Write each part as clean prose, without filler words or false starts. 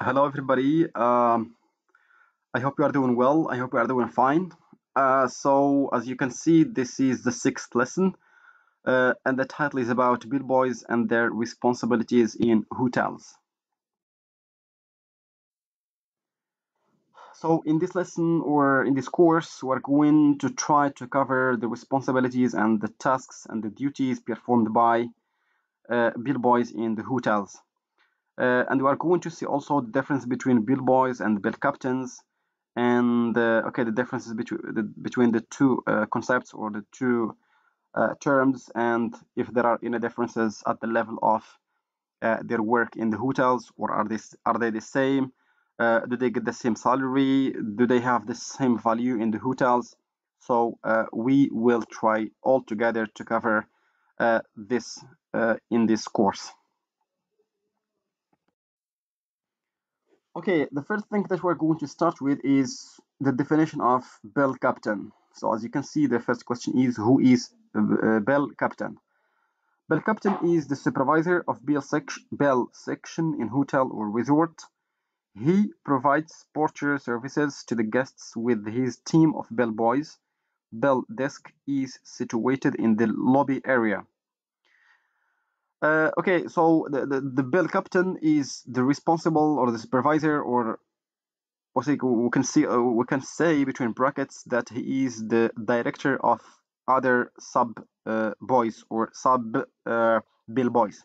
Hello, everybody. I hope you are doing well. I hope you are doing fine. So, as you can see, this is the sixth lesson, and the title is about bellboys and their responsibilities in hotels. So, in this lesson or in this course, we're going to try to cover the responsibilities and the tasks and the duties performed by bellboys in the hotels. And we are going to see also the difference between bellboys and bell captains, and the differences between the two concepts or the two terms, and if there are any differences at the level of their work in the hotels, or are they the same? Do they get the same salary? Do they have the same value in the hotels? So we will try all together to cover this in this course. Okay, the first thing that we're going to start with is the definition of bell captain. So as you can see, the first question is, who is bell captain? Bell captain is the supervisor of bell section in hotel or resort. He provides porter services to the guests with his team of bellboys. Bell desk is situated in the lobby area. Okay, so the bell captain is the responsible or the supervisor, or we can say between brackets that he is the director of other sub boys or sub bill boys.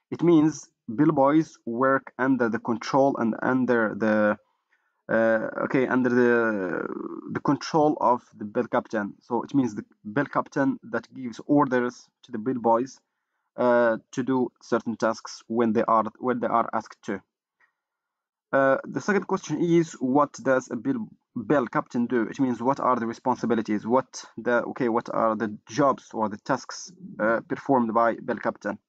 It means bill boys work under the control and under the control of the bell captain. So it means the bell captain that gives orders to the bill boys to do certain tasks when they are asked to. The second question is, what does a bell captain do? It means, what are the responsibilities? What are the jobs or the tasks performed by bell captain?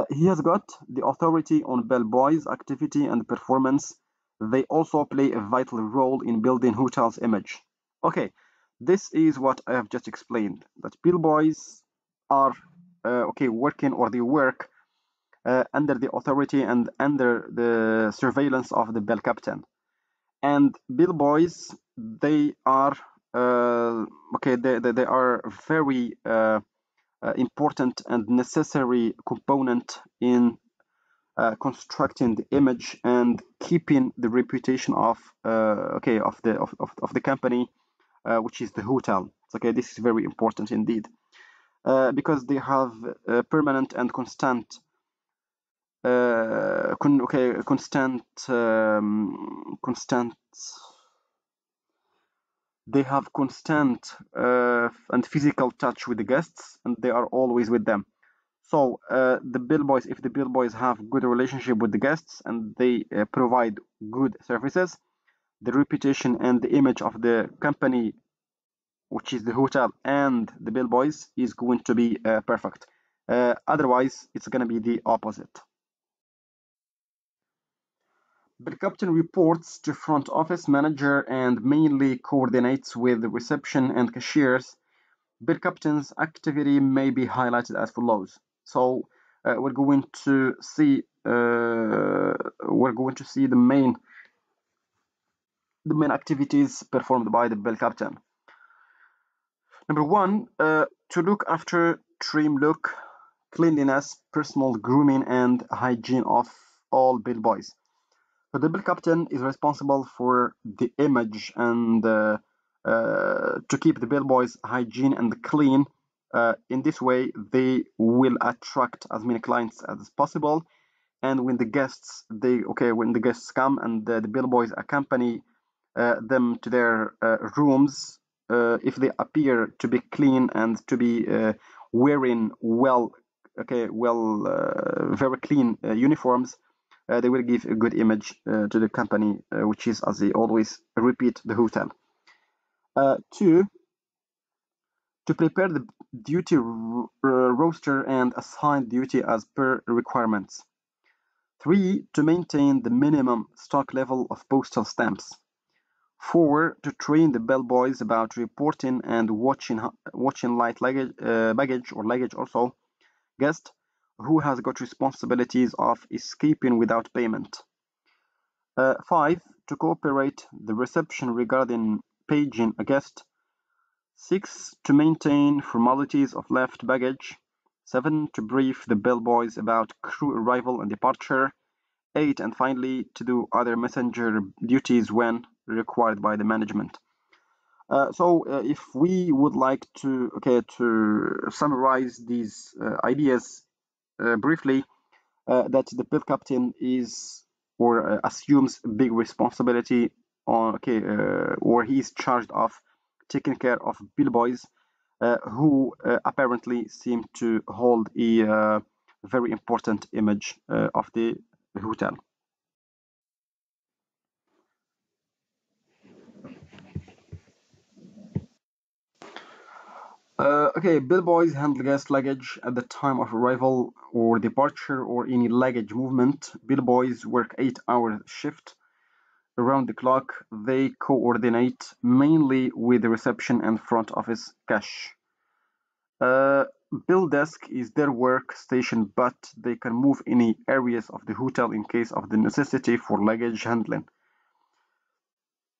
He has got the authority on bell boys' activity and performance. They also play a vital role in building hotel's image. Okay, this is what I have just explained. That bell boys are working, or they work under the authority and under the surveillance of the bell captain. And bill boys, they are they are very important and necessary component in constructing the image and keeping the reputation of the company, which is the hotel. Okay, this is very important indeed, because they have permanent and constant constant they have constant and physical touch with the guests, and they are always with them. So the bellboys, if the bellboys have good relationship with the guests and they provide good services, the reputation and the image of the company, which is the hotel, and the bellboys, is going to be perfect. Otherwise, it's going to be the opposite. Bell captain reports to front office manager and mainly coordinates with the reception and cashiers. Bell captain's activity may be highlighted as follows. So we're going to see the main activities performed by the bell captain. Number one, to look after trim look, cleanliness, personal grooming, and hygiene of all bellboys. So the bell captain is responsible for the image and to keep the bellboys hygiene and clean. In this way, they will attract as many clients as possible. And when the guests come and the bellboys accompany them to their rooms, if they appear to be clean and to be wearing very clean uniforms, they will give a good image to the company, which is, as they always repeat, the hotel. Two, to prepare the duty roster and assign duty as per requirements. Three, to maintain the minimum stock level of postal stamps. Four, to train the bellboys about reporting and watching light baggage or luggage also guest who has got responsibilities of escaping without payment. 5. To cooperate the reception regarding paging a guest. 6. To maintain formalities of left baggage. 7. To brief the bellboys about crew arrival and departure. 8. And finally, to do other messenger duties when required by the management. If we would like to summarize these ideas briefly, that the bell captain is or assumes big responsibility on or he is charged of taking care of bellboys who apparently seem to hold a very important image of the hotel. Bellboys handle guest luggage at the time of arrival or departure or any luggage movement. Bellboys work 8-hour shift around the clock. They coordinate mainly with the reception and front office cash. Bill desk is their work station, but they can move any areas of the hotel in case of the necessity for luggage handling.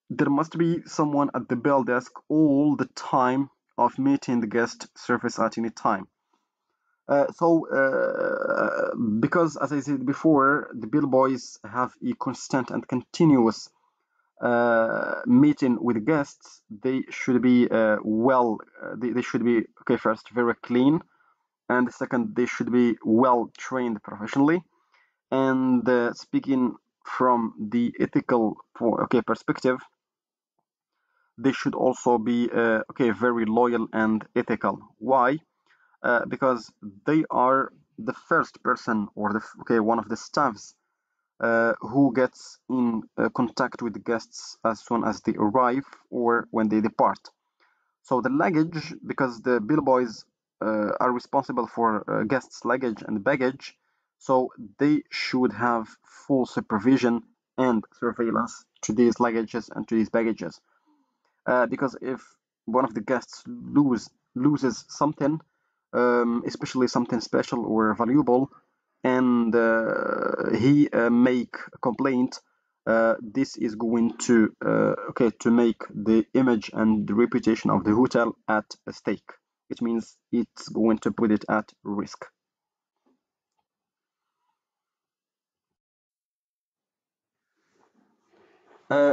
There must be someone at the bell desk all the time of meeting the guest service at any time. Because as I said before, the bellboys have a constant and continuous meeting with guests, they should be they should be first very clean, and second they should be well trained professionally. And speaking from the ethical perspective, they should also be very loyal and ethical. Why? Because they are the first person or one of the staffs who gets in contact with the guests as soon as they arrive or when they depart. So the luggage, because the bellboys are responsible for guests' luggage and baggage, so they should have full supervision and surveillance to these luggages and to these baggages. Because if one of the guests loses something, especially something special or valuable, and he make a complaint, this is going to make the image and the reputation of the hotel at stake. It means it's going to put it at risk.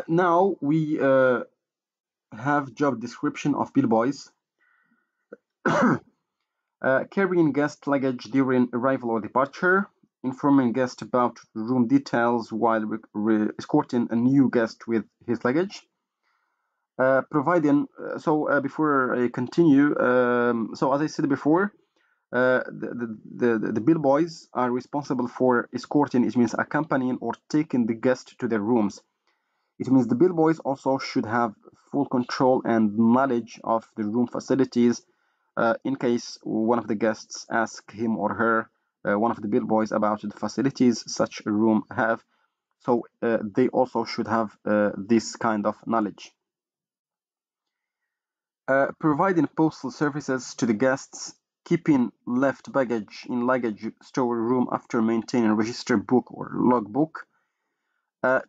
Now we have job description of bellboys. Carrying guest luggage during arrival or departure, informing guest about room details while escorting a new guest with his luggage, providing. Before I continue, so as I said before, the bellboys are responsible for escorting. It means accompanying or taking the guest to their rooms. It means the bellboys also should have full control and knowledge of the room facilities in case one of the guests ask him or her, one of the bellboys, about the facilities such a room have. So they also should have this kind of knowledge. Providing postal services to the guests, keeping left baggage in luggage storeroom after maintaining register book or logbook,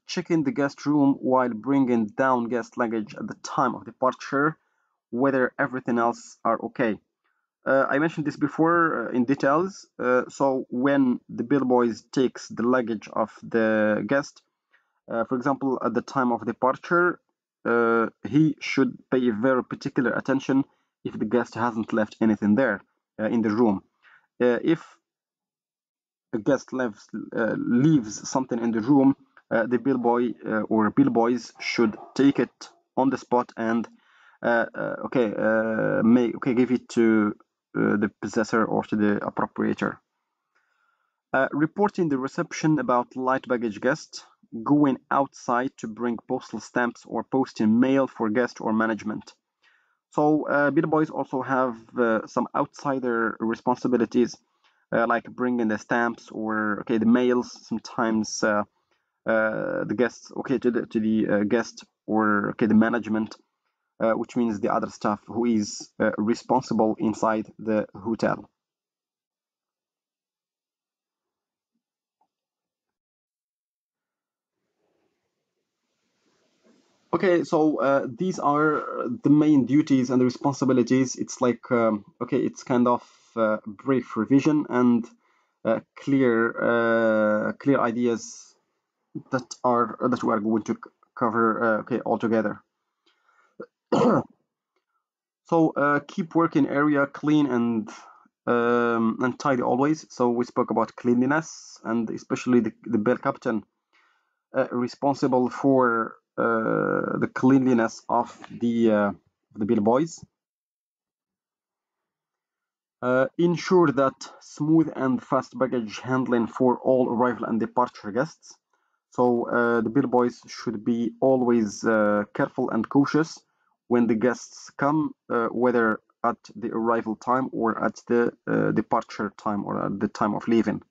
checking the guest room while bringing down guest luggage at the time of departure, whether everything else are okay. I mentioned this before in details. So when the bellboys takes the luggage of the guest, for example, at the time of departure, he should pay very particular attention if the guest hasn't left anything there in the room. If a guest leaves something in the room, the bellboy or bellboys should take it on the spot and give it to the possessor or to the appropriator. Reporting the reception about light baggage guests, going outside to bring postal stamps or posting mail for guest or management. So bellboys also have some outsider responsibilities, like bringing the stamps or the mails. Sometimes the guests to the guest or the management, which means the other staff who is responsible inside the hotel. Okay, so these are the main duties and the responsibilities. It's like okay, it's kind of brief revision and clear ideas that we are going to cover okay all together. So keep working area clean and tidy always. So we spoke about cleanliness and especially the bell captain responsible for the cleanliness of the bellboys. Ensure that smooth and fast baggage handling for all arrival and departure guests. So the bellboys should be always careful and cautious when the guests come, whether at the arrival time or at the departure time or at the time of leaving.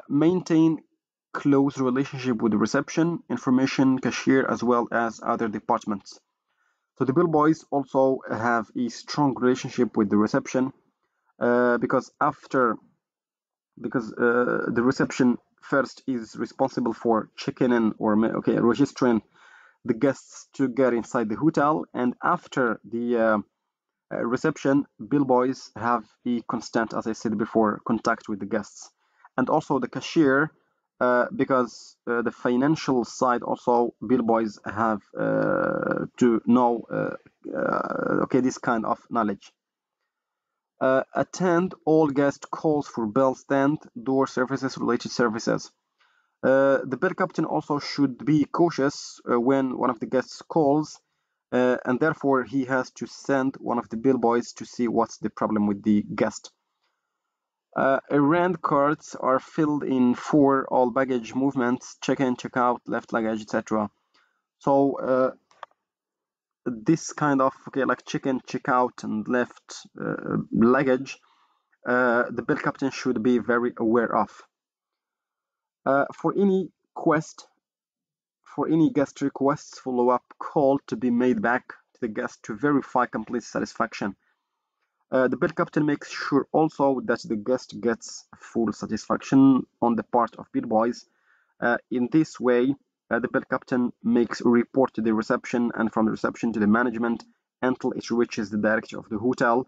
Maintain close relationship with the reception, information, cashier, as well as other departments. So the bellboys also have a strong relationship with the reception because the reception first is responsible for checking in or okay registering the guests to get inside the hotel, and after the reception, bellboys have a constant, as I said before, contact with the guests, and also the cashier. Because the financial side also bellboys have to know okay this kind of knowledge. Attend all guest calls for bell stand, door services, related services. The bell captain also should be cautious when one of the guests calls, and therefore he has to send one of the bellboys to see what's the problem with the guest. Errand cards are filled in for all baggage movements, check-in, check-out, left luggage, etc. So this kind of okay, like check-in, check-out, and left luggage, the bell captain should be very aware of. For any guest requests, follow-up call to be made back to the guest to verify complete satisfaction. The bell captain makes sure also that the guest gets full satisfaction on the part of bellboys. In this way, the bell captain makes a report to the reception and from the reception to the management until it reaches the director of the hotel.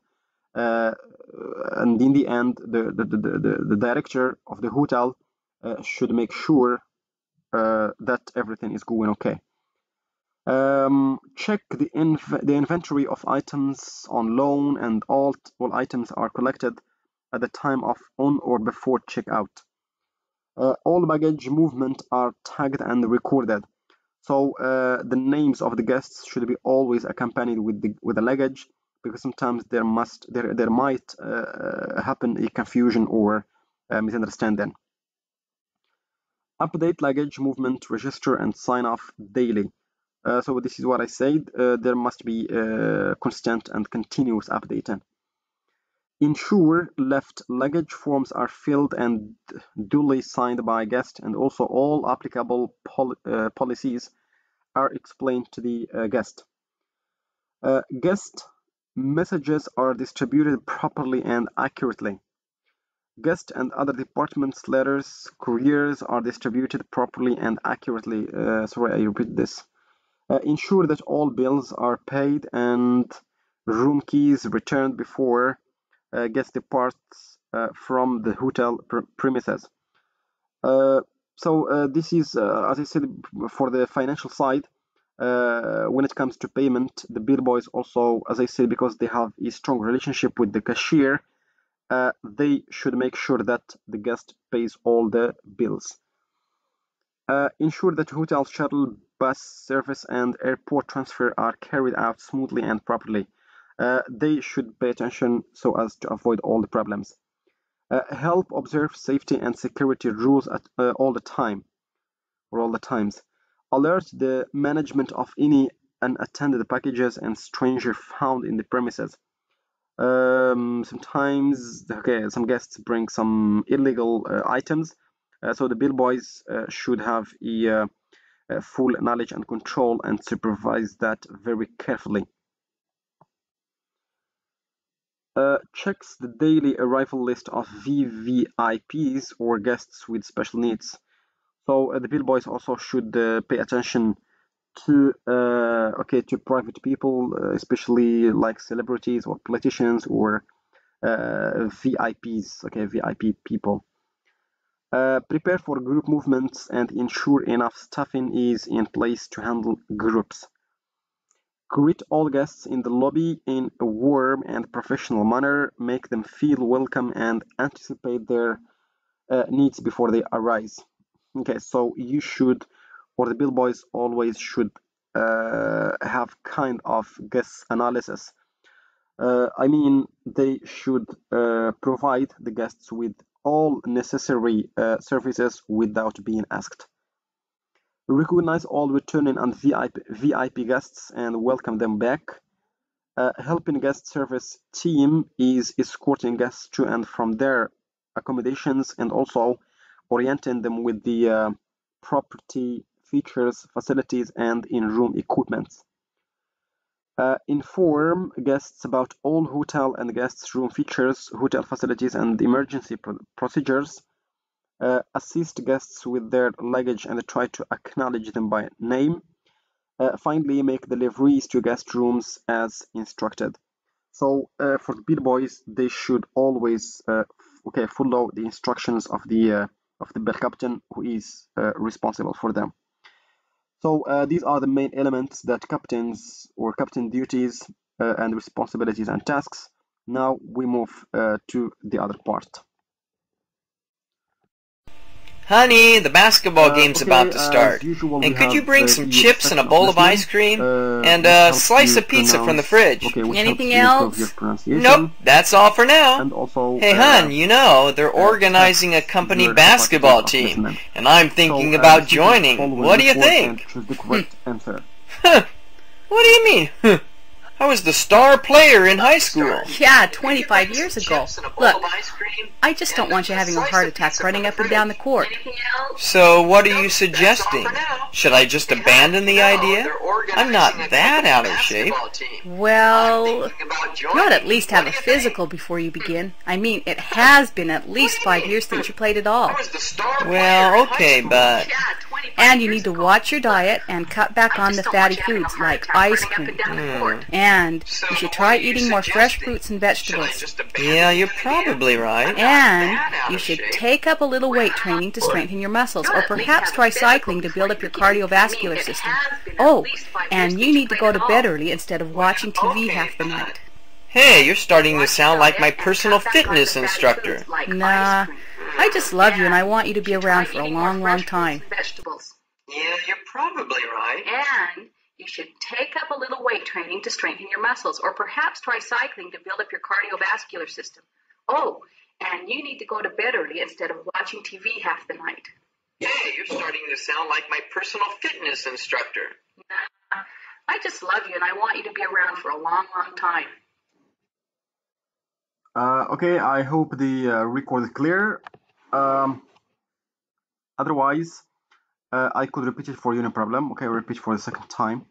And in the end, the director of the hotel should make sure that everything is going okay. Check the inventory of items on loan, and all items are collected at the time of on or before checkout. All baggage movement are tagged and recorded. So the names of the guests should be always accompanied with the luggage, because sometimes there might happen a confusion or misunderstanding. Update luggage movement register and sign off daily. So this is what I said. There must be constant and continuous updating. Ensure left luggage forms are filled and duly signed by guest, and also all applicable policies are explained to the guest. Guest messages are distributed properly and accurately. Guest and other departments' letters, couriers are distributed properly and accurately. Sorry, I repeat this. Ensure that all bills are paid and room keys returned before guest departs from the hotel premises. So this is, as I said, for the financial side. When it comes to payment, the bellboys also, as I said, because they have a strong relationship with the cashier, they should make sure that the guest pays all the bills. Ensure that hotel shuttle, bus service, and airport transfer are carried out smoothly and properly. They should pay attention so as to avoid all the problems. Help observe safety and security rules at all the time or all the times. Alert the management of any unattended packages and stranger found in the premises. Sometimes, okay, some guests bring some illegal items, so the bellboys should have a full knowledge and control and supervise that very carefully. Checks the daily arrival list of VVIPs or guests with special needs. So the bellboys also should pay attention to private people, especially like celebrities or politicians or VIPs, VIP people. Prepare for group movements and ensure enough staffing is in place to handle groups. Greet all guests in the lobby in a warm and professional manner. Make them feel welcome and anticipate their needs before they arise. Okay, so you should, or the bellboys always should have kind of guest analysis. I mean, they should provide the guests with all necessary services without being asked. Recognize all returning and VIP guests and welcome them back. Helping guest service team is escorting guests to and from their accommodations and also orienting them with the property features, facilities, and in-room equipment. Inform guests about all hotel and guest room features, hotel facilities, and emergency procedures. Assist guests with their luggage and try to acknowledge them by name. Finally, make deliveries to guest rooms as instructed. So for the bellboys, they should always follow the instructions of the bell captain who is responsible for them. So these are the main elements that captains or captain duties and responsibilities and tasks. Now we move to the other part. Honey, the basketball game's about to start. And could you bring some chips and a bowl of ice cream? And a slice of pizza from the fridge? Anything else? Nope, that's all for now. And also, hey, hun, you know, they're organizing a company basketball team. And I'm thinking about joining. What do you think? What do you mean? I was the star player in high school. Yeah, 25 years ago. Look, I just don't want you having a heart attack running up and down the court. So what are you suggesting? Should I just abandon the idea? I'm not that out of shape. Well, you ought to at least have a physical before you begin. I mean, it has been at least 5 years since you played at all. Well, okay, but... And you need to watch your diet and cut back on the fatty foods like ice cream. And you should try eating more fresh fruits and vegetables. Yeah, you're probably right. And you should take up a little weight training to strengthen your muscles, or perhaps try cycling to build up your cardiovascular system. Oh, and you need to go to bed early instead of watching TV half the night. Hey, you're starting to sound like my personal fitness instructor. Nah, I just love you and I want you to be around for a long, long time. Yeah, you're probably right. And you should take up a little weight training to strengthen your muscles, or perhaps try cycling to build up your cardiovascular system. Oh, and you need to go to bed early instead of watching TV half the night. Yeah, you're starting to sound like my personal fitness instructor. Nah, I just love you and I want you to be around for a long, long time. Okay, I hope the record is clear. Otherwise, I could repeat it for you, no problem. Okay, I'll repeat for the second time.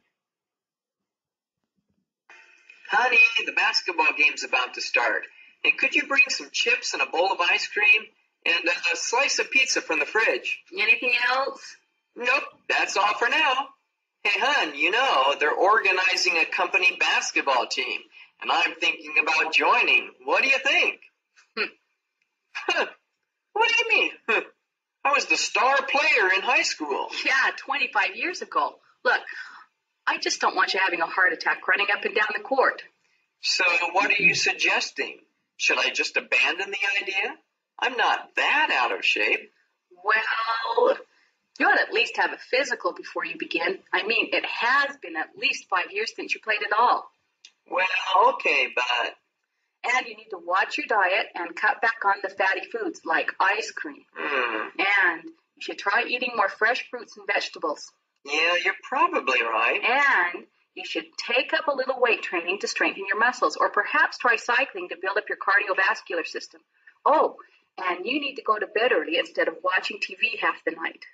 Honey, the basketball game's about to start. And could you bring some chips and a bowl of ice cream? And a slice of pizza from the fridge? Anything else? Nope, that's all for now. Hey, hun, you know, they're organizing a company basketball team. And I'm thinking about joining. What do you think? What do you mean? I was the star player in high school. Yeah, 25 years ago. Look, I just don't want you having a heart attack running up and down the court. So what are you suggesting? Should I just abandon the idea? I'm not that out of shape. Well, you ought to at least have a physical before you begin. I mean, it has been at least 5 years since you played at all. Well, okay, but... And you need to watch your diet and cut back on the fatty foods like ice cream. And you should try eating more fresh fruits and vegetables. Yeah, you're probably right. And you should take up a little weight training to strengthen your muscles, or perhaps try cycling to build up your cardiovascular system. Oh, and you need to go to bed early instead of watching TV half the night.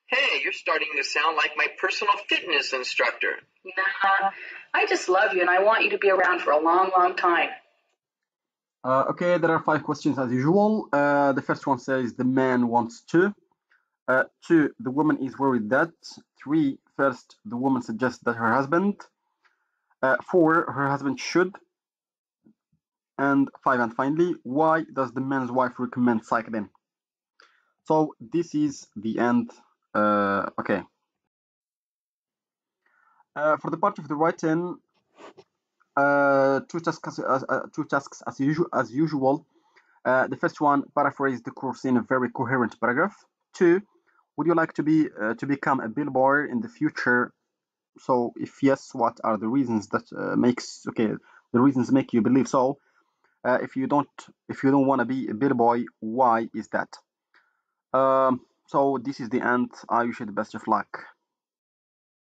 Hey, you're starting to sound like my personal fitness instructor. Nah, I just love you and I want you to be around for a long, long time. Okay, there are 5 questions as usual. The first one says the man wants to. 2, the woman is worried that. 3, First, the woman suggests that her husband. 4, her husband should. And 5, and finally, why does the man's wife recommend cycling? So this is the end. Okay. For the part of the written, two tasks as usual. The first one, paraphrase the course in a very coherent paragraph. 2, would you like to become a billboy in the future? So if yes, what are the reasons that the reasons make you believe so? If you don't want to be a billboy, why is that? So this is the end. I wish you the best of luck.